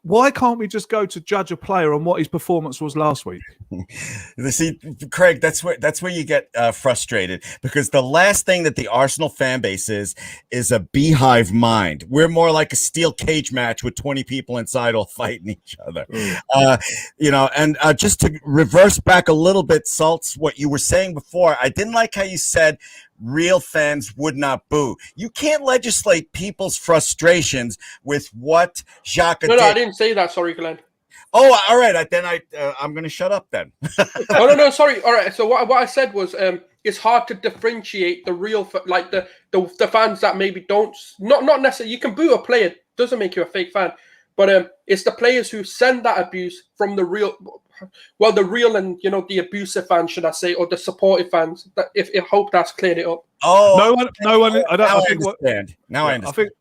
Why can't we just go to judge a player on what his performance was last week? See, Craig, that's where you get frustrated, because the last thing that the Arsenal fan base is a beehive mind. We're more like a steel cage match with 20 people inside all fighting each other. And just to reverse back a little bit, SULZ, what you were saying before, I didn't like how you said real fans would not boo. You can't legislate people's frustrations with what Xhaka did. No, I didn't say that. Sorry, Glenn. Oh, all right. I'm going to shut up then. No, sorry. All right. So what I said was, it's hard to differentiate the real, like the fans that maybe don't, not necessarily. You can boo a player, doesn't make you a fake fan, but it's the players who send that abuse from the real. Well, the real and the abusive fans, should I say, or the supportive fans. That if I hope that's cleared it up. Oh, no one. I don't. I understand. I understand. I think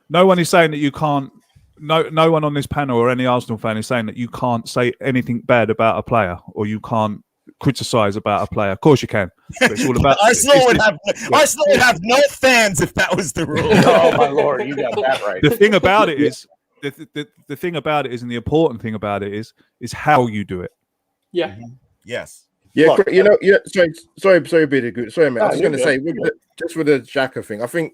no one is saying that you can't. No one on this panel or any Arsenal fan is saying that you can't say anything bad about a player or you can't criticize about a player. Of course you can. But it's all about. Arsenal would have no fans if that was the rule. Oh my Lord, you got that right. The thing about it is. The thing about it is, and the important thing about it is how you do it. Yeah. Mm-hmm. Yes. Yeah. Sorry, Biddy. Sorry, man. I was going to say, just with the Xhaka thing, I think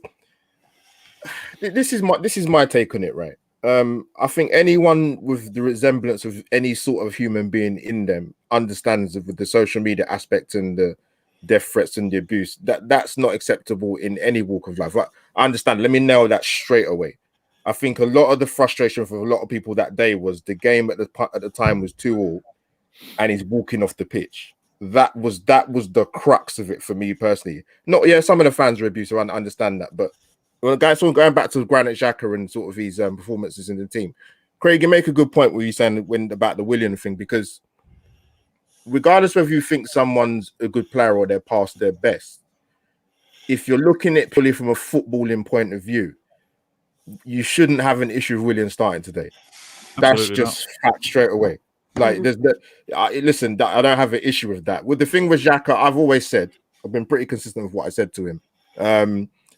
this is my take on it, right? I think anyone with the resemblance of any sort of human being in them understands with the social media aspect and the death threats and the abuse that's not acceptable in any walk of life. Like, I understand. Let me nail that straight away. I think a lot of the frustration for a lot of people that day was the game at the time was 2-2, and he's walking off the pitch. That was the crux of it for me personally. Some of the fans are abusive. I understand that, but going back to Granit Xhaka and sort of his performances in the team, Craig, you make a good point where you're saying about the Willian thing, because regardless whether you think someone's a good player or they're past their best, if you're looking at it purely from a footballing point of view, you shouldn't have an issue with Willian starting today. That's just fact straight away. Like, listen, I don't have an issue with that. With the thing with Xhaka, I've always said, I've been pretty consistent with what I said to him.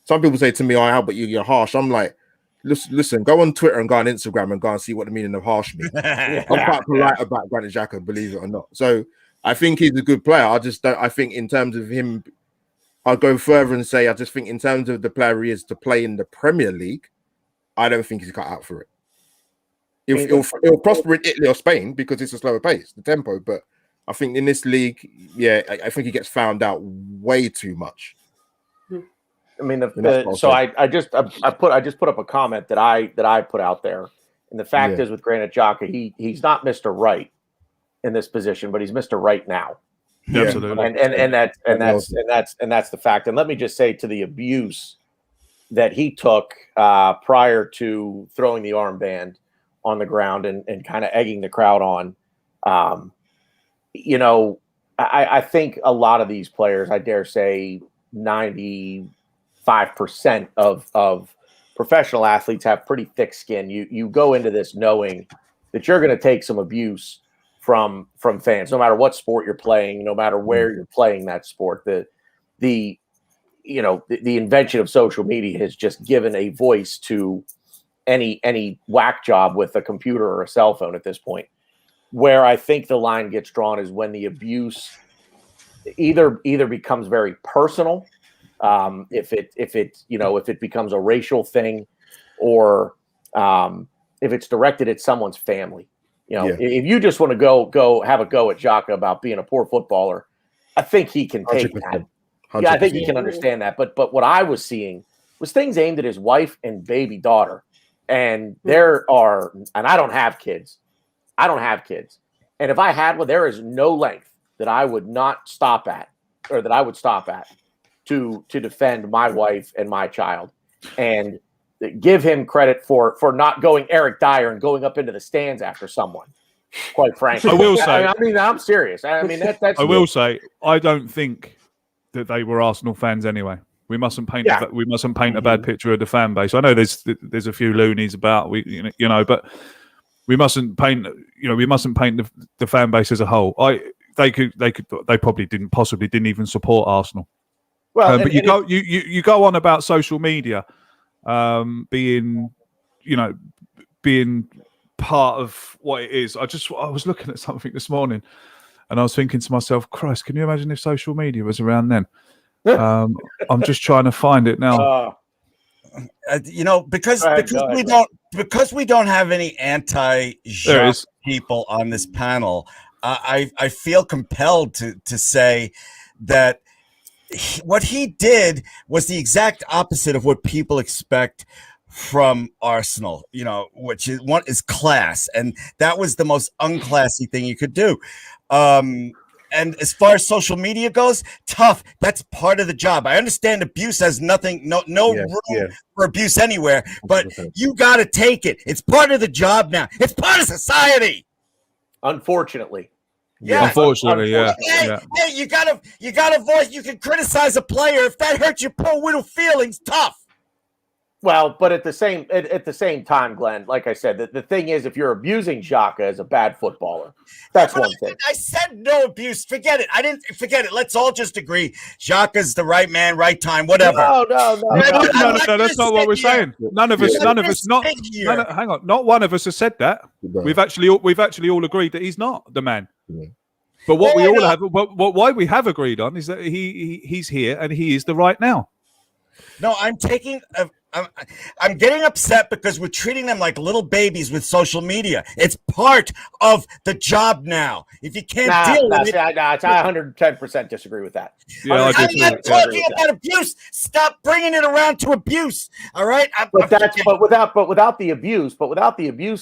Some people say to me, "Oh, but you're harsh." I'm like, listen, go on Twitter and go on Instagram and go and see what the meaning of harsh means. I'm quite polite about Granit Xhaka, believe it or not. So I think he's a good player. I think in terms of him, I'll go further and say, I just think in terms of the player he is to play in the Premier League, I don't think he's cut out for it. He'll prosper in Italy or Spain because it's a slower pace, the tempo. But I think in this league, I think he gets found out way too much. I mean, I just put up a comment that I put out there, and the fact is with Granit Xhaka, he's not Mr. Right in this position, but he's Mr. Right now. Yeah. Absolutely, and that's the fact. And let me just say, to the abuse that he took prior to throwing the armband on the ground and kind of egging the crowd on, I think a lot of these players, I dare say 95% of professional athletes have pretty thick skin. You go into this knowing that you're going to take some abuse from fans, no matter what sport you're playing, no matter where you're playing that sport. The invention of social media has just given a voice to any whack job with a computer or a cell phone at this point. Where I think the line gets drawn is when the abuse either becomes very personal, if it becomes a racial thing, or if it's directed at someone's family. If you just want to go have a go at Xhaka about being a poor footballer, I think he can take 100%. that. Yeah, I think he can understand that. But what I was seeing was things aimed at his wife and baby daughter, and I don't have kids. And if I had one, there is no length that I would not stop at, or that I would stop at to defend my wife and my child, and give him credit for not going Eric Dyer and going up into the stands after someone. Quite frankly, I will say. I'm serious. I mean, that's. I will say, I don't think that they were Arsenal fans anyway. We mustn't paint a bad picture of the fan base. I know there's a few loonies about, but we mustn't paint the fan base as a whole. They probably didn't even support Arsenal. Well, but you go on about social media being part of what it is. I was looking at something this morning, and I was thinking to myself, Christ, can you imagine if social media was around then? I'm just trying to find it now. Because we don't have any anti-Jacques people on this panel, I feel compelled to say that what he did was the exact opposite of what people expect from Arsenal, which is class, and that was the most unclassy thing you could do. And as far as social media goes, tough. That's part of the job. I understand abuse has no room for abuse anywhere, but you got to take it. It's part of the job now. It's part of society. Unfortunately. Yeah. Unfortunately, yeah. Hey, you got a voice. You can criticize a player if that hurts your poor little feelings. Tough. Well, but at the same time, Glenn, like I said, the thing is, if you're abusing Xhaka as a bad footballer, that's one thing. I said no abuse. Forget it. I didn't forget it. Let's all just agree. Xhaka's the right man, right time, whatever. No. That's not what we're saying. None of us. Hang on. Not one of us has said that. We've actually all agreed that he's not the man. Yeah. But why we have agreed on is that he's here and he is the right now. No, I'm getting upset because we're treating them like little babies with social media. It's part of the job now. If you can't deal with it, I 110% disagree with that. Yeah, I'm not talking about abuse. Stop bringing it around to abuse. All right, but without the abuse,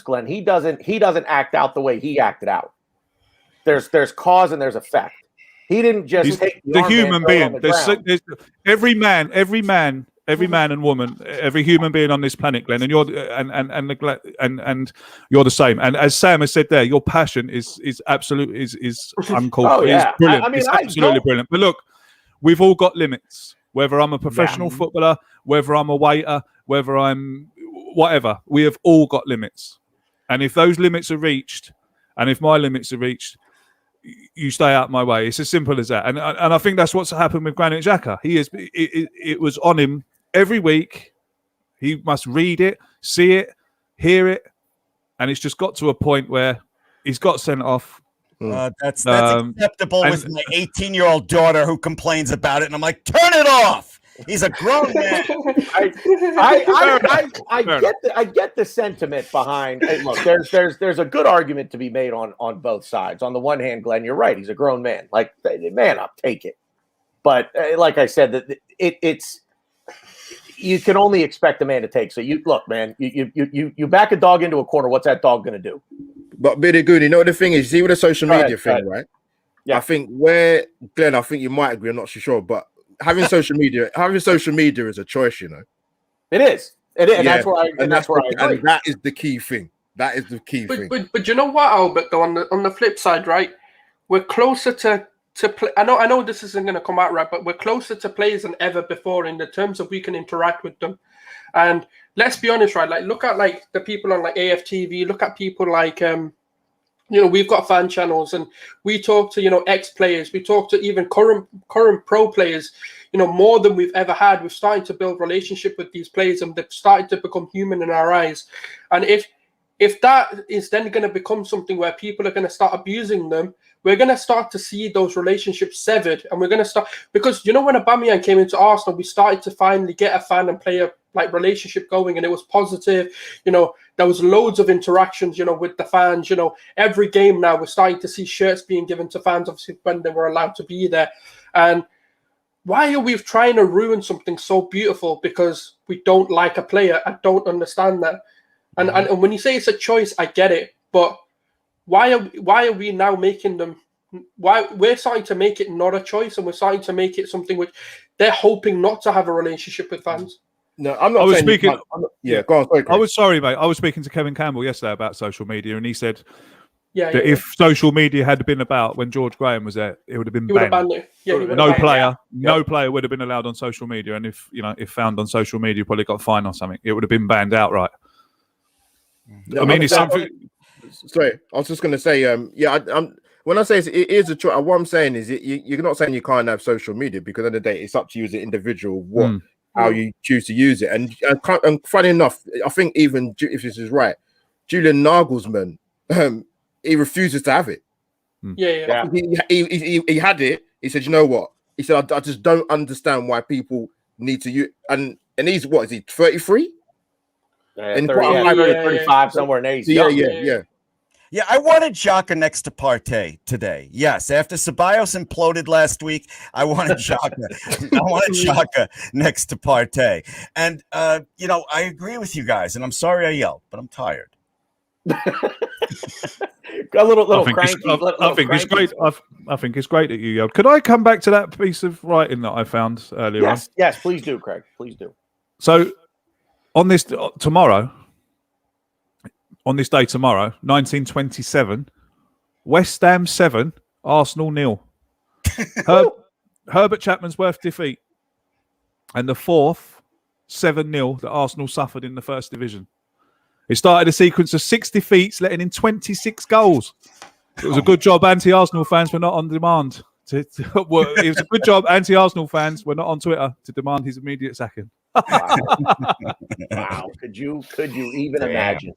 Glenn, he doesn't act out the way he acted out. There's cause and there's effect. He didn't just take the human being. There's every man and woman, every human being on this planet, Glenn, and you're you're the same. And as Sam has said there, your passion is absolute, is uncalled. Oh, yeah. It's brilliant. It's absolutely brilliant. But look, we've all got limits. Whether I'm a professional footballer, whether I'm a waiter, whether I'm whatever, we have all got limits. And if those limits are reached, and if my limits are reached, you stay out my way. It's as simple as that. And I think that's what's happened with Granit Xhaka. It was on him every week. He must read it, see it, hear it, and it's just got to a point where he's got sent off. That's acceptable with my 18-year-old daughter who complains about it, and I'm like, turn it off. He's a grown man. I get the sentiment behind. Hey, look, there's a good argument to be made on both sides. On the one hand, Glenn, you're right. He's a grown man. Like, man up, take it. But like I said, that it's you can only expect a man to take. So you look, man. You back a dog into a corner. What's that dog going to do? But Billy Good, you know what the thing is? See with the social media thing, right? Yeah. I think Glenn, I think you might agree. I'm not so sure, but having social media is a choice, you know. It is. Yeah. That's where I agree. And that is the key thing. That is the key thing. But you know what, Albert? Though on the flip side, right? We're closer to to play. I know this isn't going to come out right, but we're closer to players than ever before in the terms of we can interact with them. And let's be honest, right? Like, look at like the people on like AFTV. Look at people like we've got fan channels, and we talk to ex players. We talk to even current pro players. More than we've ever had. We're starting to build relationship with these players, and they've started to become human in our eyes. And if that is then going to become something where people are going to start abusing them, we're going to start to see those relationships severed. And we're going to start, because when Aubameyang came into Arsenal, we started to finally get a fan and player like relationship going, and it was positive. There was loads of interactions with the fans. Every game now we're starting to see shirts being given to fans, obviously when they were allowed to be there. And why are we trying to ruin something so beautiful because we don't like a player? I don't understand that. And when you say it's a choice, I get it. But why are we now making them? Why we're starting to make it not a choice, and we're starting to make it something which they're hoping not to have a relationship with fans. No, I'm not. Go on. Sorry, mate. I was speaking to Kevin Campbell yesterday about social media, and he said if social media had been about when George Graham was there, it would have been banned. No player would have been allowed on social media, and if found on social media, probably got fined or something. It would have been banned outright. I mean, it's something. Sorry, I was just going to say, when I say it is a choice, what I'm saying is you're not saying you can't have social media, because at the end of the day, it's up to you as an individual how you choose to use it. And funny enough, I think even if this is right, Julian Nagelsmann, he refuses to have it. Yeah. He had it. He said, you know what? He said, I just don't understand why people need to use. And he's what is he? 33? 35 somewhere in age. Yeah, I wanted Xhaka next to Partey today. Yes, after Ceballos imploded last week, I wanted Xhaka next to Partey. And I agree with you guys, and I'm sorry I yelled, but I'm tired. A little cranky. I think it's great. I think it's great that you yelled. Could I come back to that piece of writing that I found earlier on? Yes, please do, Craig. Please do. So on this day tomorrow, 1927, West Ham 7, Arsenal 0. Herbert Chapman's worst defeat, and the fourth 7-0 that Arsenal suffered in the first division. It started a sequence of 6 defeats, letting in 26 goals. It was a good job anti-Arsenal fans were not on demand. It was a good job anti-Arsenal fans were not on Twitter to demand his immediate sacking. Wow. Could you even imagine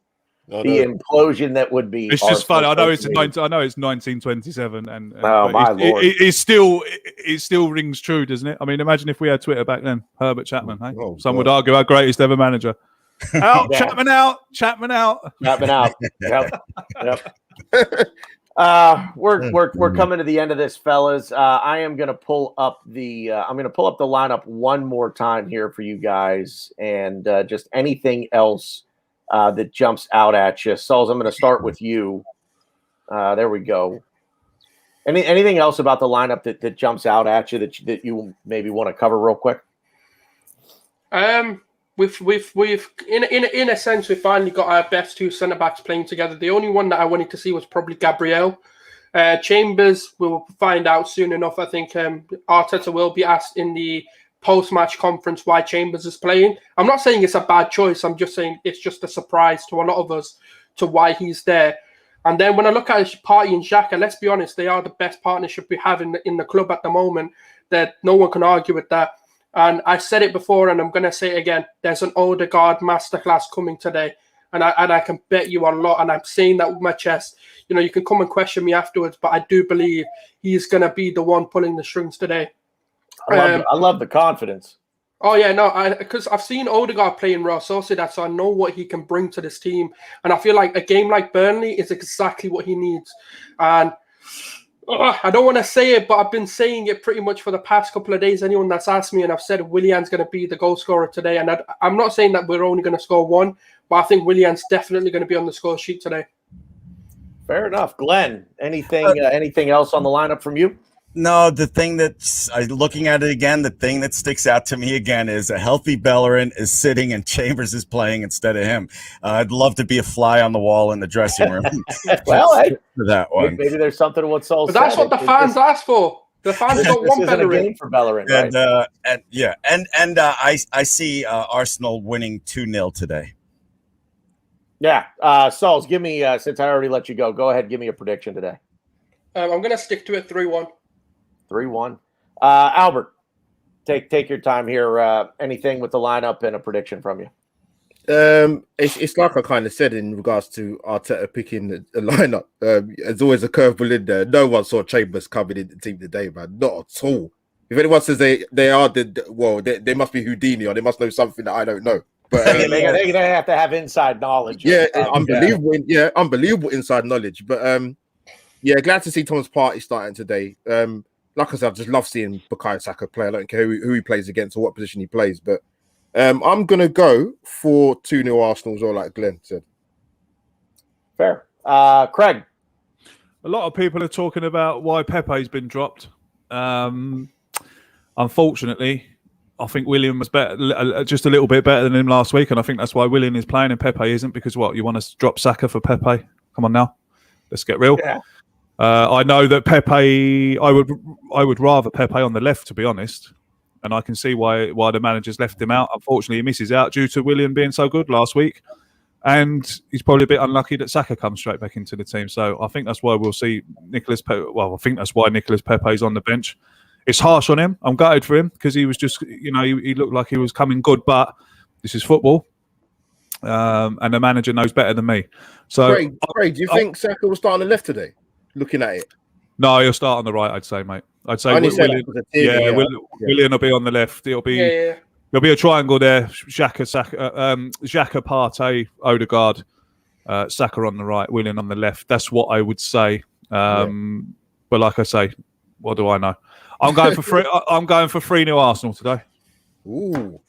the implosion that would be? It's just funny. I know it's 1927, and my Lord, it still rings true, doesn't it? I mean, imagine if we had Twitter back then. Herbert Chapman. Hey? Some would argue our greatest ever manager. Out, Chapman out. Yep. We're coming to the end of this, fellas. I am going to pull up the lineup one more time here for you guys, and just anything else that jumps out at you. SULZ, I'm going to start with you. There we go. Anything else about the lineup that jumps out at you that you maybe want to cover real quick? We've in a sense we finally got our best 2 centre backs playing together. The only one that I wanted to see was probably Gabriel. Chambers, we'll find out soon enough. I think Arteta will be asked in the post-match conference why Chambers is playing. I'm not saying it's a bad choice. I'm just saying it's just a surprise to a lot of us to why he's there. And then when I look at Partey and Xhaka, let's be honest, they are the best partnership we have in the club at the moment. That no one can argue with that. And I said it before, and I'm going to say it again. There's an Odegaard masterclass coming today, and I can bet you a lot. And I'm saying that with my chest. You can come and question me afterwards, but I do believe he's going to be the one pulling the strings today. I love the confidence. Oh yeah, no, because I've seen Odegaard play in Real Sociedad, so I know what he can bring to this team, and I feel like a game like Burnley is exactly what he needs. And I don't want to say it, but I've been saying it pretty much for the past couple of days. Anyone that's asked me, and I've said Willian's going to be the goal scorer today. And I'm not saying that we're only going to score 1, but I think Willian's definitely going to be on the score sheet today. Fair enough. Glenn, anything else on the lineup from you? No, the thing that's looking at it again, the thing that sticks out to me again is a healthy Bellerin is sitting and Chambers is playing instead of him. I'd love to be a fly on the wall in the dressing room. Well, hey, for that one. Maybe there's something to what SULZ said. But that's what the fans asked for. The fans don't This want isn't a Bellerin. game for Bellerin, right? I see Arsenal winning 2-0 today. Yeah. SULZ, give me, since I already let you go ahead, give me a prediction today. I'm going to stick to it 3-1. 3-1. Albert, take your time here. Anything with the lineup and a prediction from you? It's like I kind of said in regards to Arteta picking the lineup. There's always a curveball in there. No one saw Chambers coming in the team today, man. Not at all. If anyone says they are they must be Houdini or they must know something that I don't know. But they have to have inside knowledge. Yeah, unbelievable. Yeah, unbelievable inside knowledge. But yeah, glad to see Thomas Partey starting today. Like I said, I just love seeing Bukayo Saka play. I don't care who he plays against or what position he plays, but I'm gonna go for 2-0 Arsenal as well, like Glenn said. Fair. Craig. A lot of people are talking about why Pepe's been dropped. Unfortunately, I think William was better, just a little bit better than him last week, and I think that's why William is playing and Pepe isn't. Because what, you want to drop Saka for Pepe? Come on now, let's get real. Yeah. I know that Pepe. I would rather Pepe on the left, to be honest, and I can see why the managers left him out. Unfortunately, he misses out due to William being so good last week, and he's probably a bit unlucky that Saka comes straight back into the team. So I think that's why we'll see Nicolas Pepe. Well, I think that's why Nicolas Pepe's on the bench. It's harsh on him. I'm gutted for him because he was just, he looked like he was coming good, but this is football, and the manager knows better than me. So, Craig, do you think Saka will start on the left today? Looking at it, no, he'll start on the right. I'd say, mate. I'd say Willian will be on the left. There'll be a triangle there. Xhaka, Partey, Odegaard, Saka on the right, Willian on the left. That's what I would say. But like I say, what do I know? I'm going for 3-0 Arsenal today. Ooh,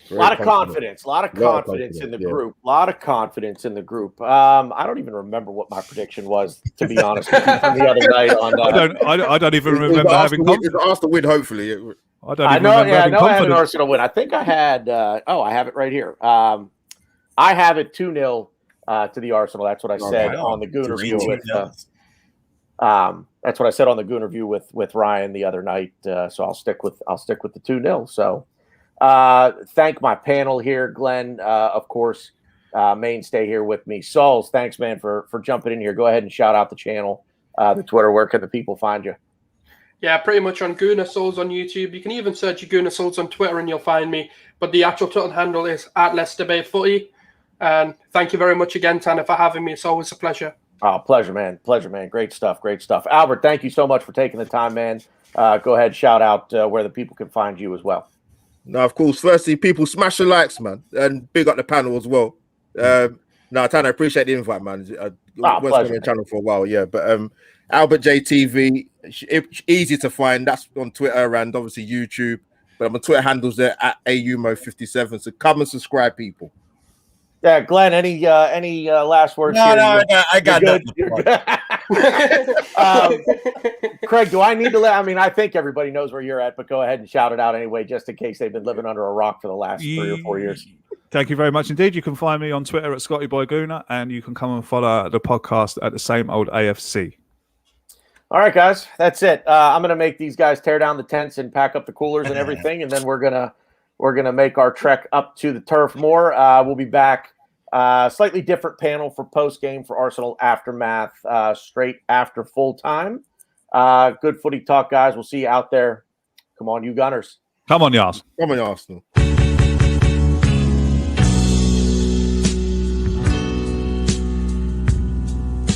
a lot of confidence in the group. A lot of confidence in the group. I don't even remember what my prediction was, to be honest with you, from the other night. I don't even remember having confidence. It's Arsenal win, hopefully. I know I had an Arsenal win. I think I had. I have it right here. I have it 2-0 to the Arsenal. That's what I said on the Gooner view with. That's what I said on the Gooner view with Ryan the other night. So I'll stick with the 2-0. So thank my panel here, Glenn, of course, mainstay here with me. SULZ, thanks, man, for jumping in here. Go ahead and shout out the channel, the Twitter. Where can the people find you? Yeah, pretty much on Gooner SULZ on YouTube. You can even search Gooner SULZ on Twitter and you'll find me. But the actual Twitter handle is @LeicesterBayFooty. And thank you very much again, Tanner, for having me. It's always a pleasure. Oh, pleasure, man. Pleasure, man. Great stuff. Albert, thank you so much for taking the time, man. Go ahead, shout out where the people can find you as well. No, of course. Firstly, people smash the likes, man, and big up the panel as well. No, Tanner, I appreciate the invite, man. I was on the channel for a while, yeah. But Albert JTV, easy to find. That's on Twitter and obviously YouTube. But my Twitter handles there @AUMO57. So come and subscribe, people. Yeah, Glenn, any last words here? No, I got good. Craig, do I need to I think everybody knows where you're at, but go ahead and shout it out anyway, just in case they've been living under a rock for the last 3 or 4 years. Thank you very much indeed. You can find me on Twitter @ScottyBoyGooner, and you can come and follow the podcast at the same old AFC. All right, guys, that's it. I'm going to make these guys tear down the tents and pack up the coolers and everything, and then we're gonna make our trek up to the turf more. We'll be back. Slightly different panel for post game for Arsenal aftermath, straight after full time. Good footy talk, guys. We'll see you out there. Come on, you Gunners. Come on, Yas. Come on, Arsenal.